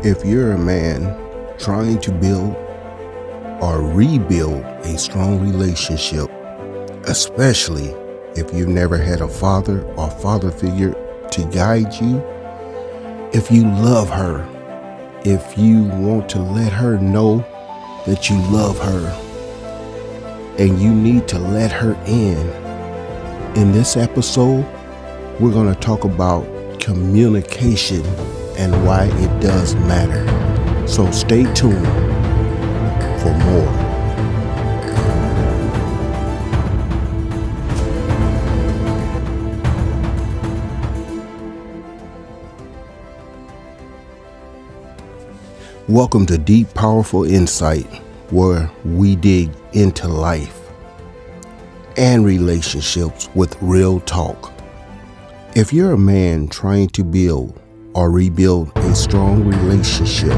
If you're a man trying to build or rebuild a strong relationship, especially if you've never had a father or father figure to guide you, if you love her, if you want to let her know that you love her and you need to let her in this episode, we're going to talk about communication and why it does matter. So stay tuned for more. Welcome to Deep Powerful Insight, where we dig into life and relationships with real talk. If you're a man trying to build or rebuild a strong relationship,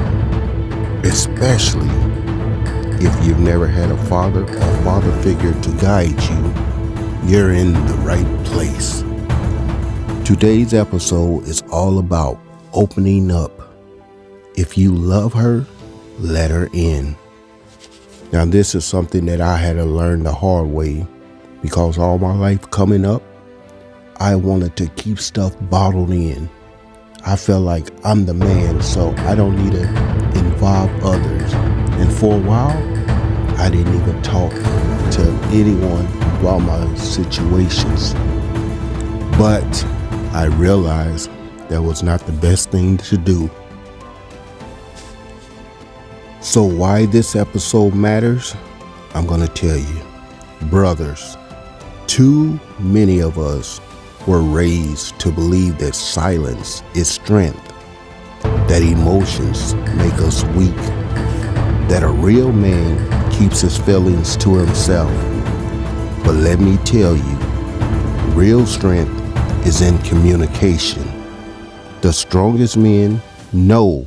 especially if you've never had a father or father figure to guide you, you're in the right place. Today's episode is all about opening up. If you love her, let her in. Now, this is something that I had to learn the hard way, because all my life coming up, I wanted to keep stuff bottled in. I felt like I'm the man, so I don't need to involve others. And for a while, I didn't even talk to anyone about my situations. But I realized that was not the best thing to do. So why this episode matters, I'm going to tell you. Brothers, too many of us were raised to believe that silence is strength, that emotions make us weak, that a real man keeps his feelings to himself. But let me tell you, real strength is in communication. The strongest men know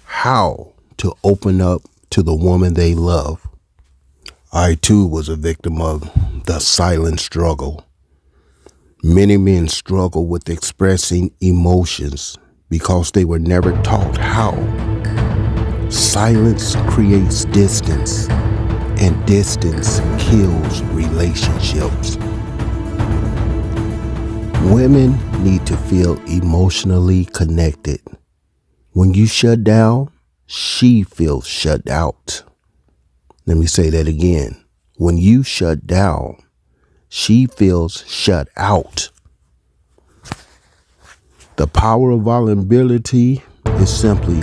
how to open up to the woman they love. I too was a victim of the silent struggle. Many men struggle with expressing emotions because they were never taught how. Silence creates distance, and distance kills relationships. Women need to feel emotionally connected. When you shut down, she feels shut out. Let me say that again. When you shut down, she feels shut out. The power of vulnerability is simply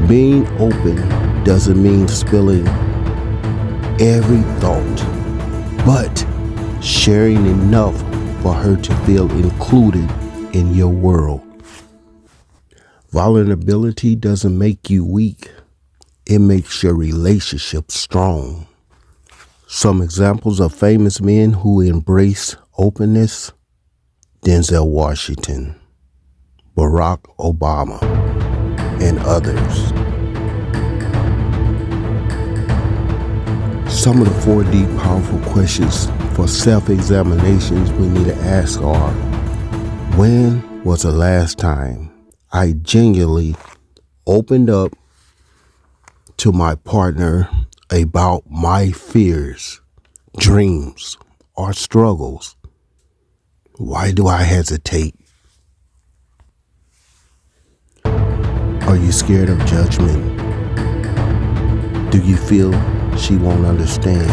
being open. Doesn't mean spilling every thought, but sharing enough for her to feel included in your world. Vulnerability doesn't make you weak. It makes your relationship strong. Some examples of famous men who embrace openness: Denzel Washington, Barack Obama, and others. Some of the 4 deep, powerful questions for self-examinations we need to ask are: when was the last time I genuinely opened up to my partner about my fears, dreams, or struggles? Why do I hesitate? Are you scared of judgment? Do you feel she won't understand?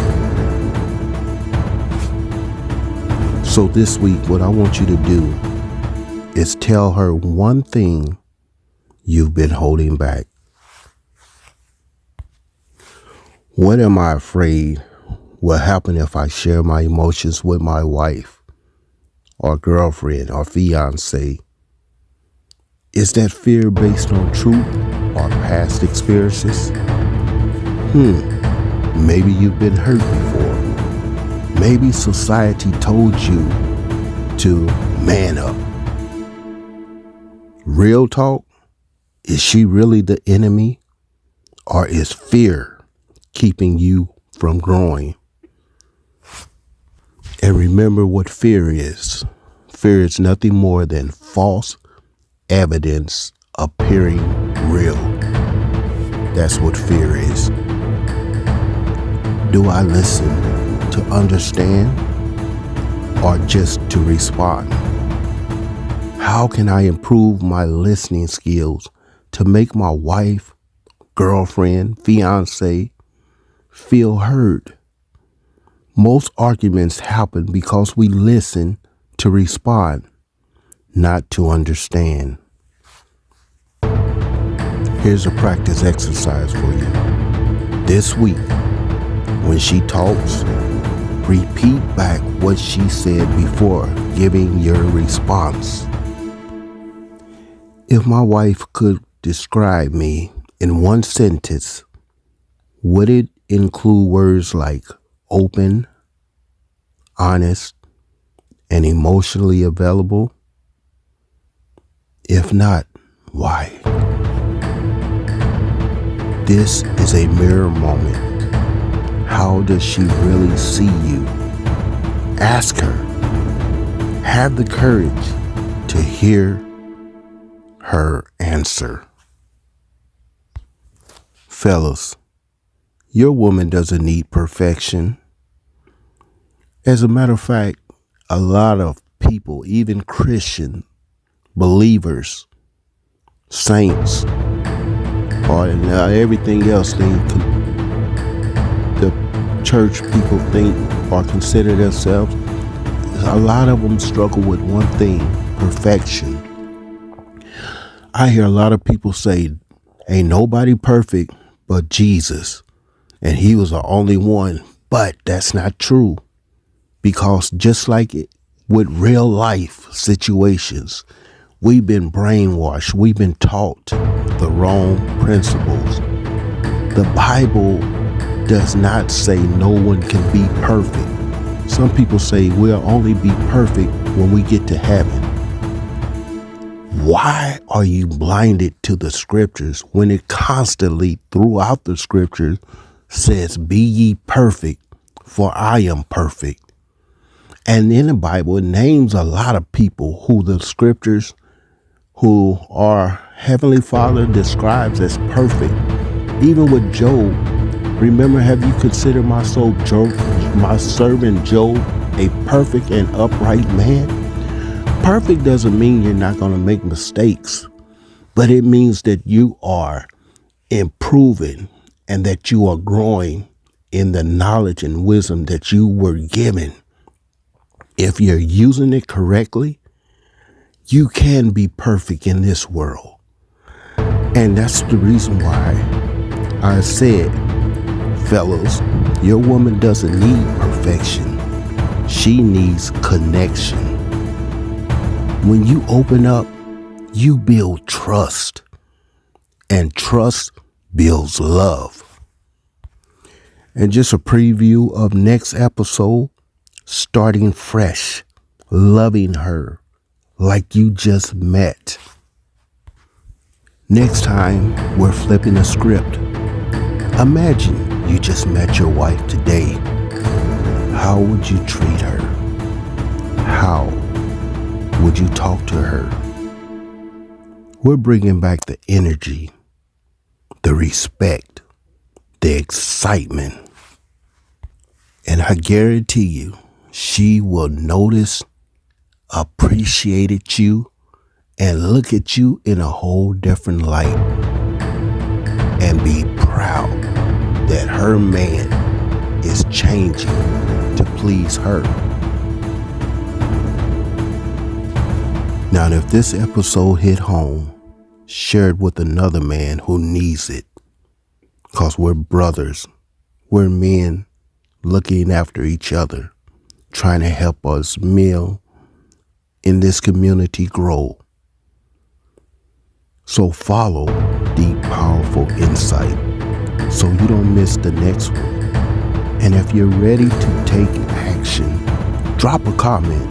So this week, what I want you to do is tell her one thing you've been holding back. What am I afraid will happen if I share my emotions with my wife or girlfriend or fiance? Is that fear based on truth or past experiences? Maybe you've been hurt before. Maybe society told you to man up. Real talk, is she really the enemy, or is fear keeping you from growing? And remember what fear is. Fear is nothing more than false evidence appearing real. That's what fear is. Do I listen to understand or just to respond? How can I improve my listening skills to make my wife, girlfriend, fiance feel heard? Most arguments happen because we listen to respond, not to understand. Here's a practice exercise for you. This week, when she talks, repeat back what she said before giving your response. If my wife could describe me in one sentence, would it include words like open, honest, and emotionally available? If not, why? This is a mirror moment. How does she really see you? Ask her. Have the courage to hear her answer. Fellas, your woman doesn't need perfection. As a matter of fact, a lot of people, even Christian believers, saints, or everything else the church people think or consider themselves, a lot of them struggle with one thing: perfection. I hear a lot of people say, ain't nobody perfect but Jesus, and he was the only one. But that's not true, because just like with real life situations, we've been brainwashed. We've been taught the wrong principles. The Bible does not say no one can be perfect. Some people say we'll only be perfect when we get to heaven. Why are you blinded to the scriptures when it constantly throughout the scriptures says, be ye perfect, for I am perfect? And in the Bible, it names a lot of people who the scriptures, who our Heavenly Father describes as perfect. Even with Job, remember, have you considered my servant Job a perfect and upright man? Perfect doesn't mean you're not going to make mistakes, but it means that you are improving and that you are growing in the knowledge and wisdom that you were given. If you're using it correctly, you can be perfect in this world. And that's the reason why I said, fellas, your woman doesn't need perfection. She needs connection. When you open up, you build trust, and trust builds love. And just a preview of next episode: starting fresh, loving her like you just met. Next time, we're flipping a script. Imagine you just met your wife today. How would you treat her? How would you talk to her? We're bringing back the energy, the respect, the excitement. And I guarantee you, she will notice, appreciate you, and look at you in a whole different light, and be proud that her man is changing to please her. Now, if this episode hit home, share it with another man who needs it, because we're brothers. We're men looking after each other, trying to help us men in this community grow. So follow Deep Powerful Insight so you don't miss the next one. And if you're ready to take action, drop a comment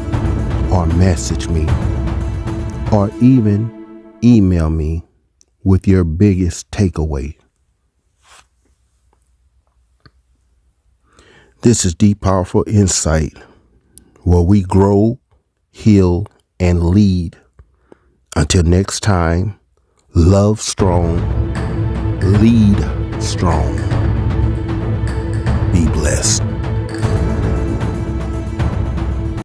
or message me, or even email me with your biggest takeaway. This is Deep Powerful Insight, where we grow, heal, and lead. Until next time, Love strong, lead strong. Be blessed.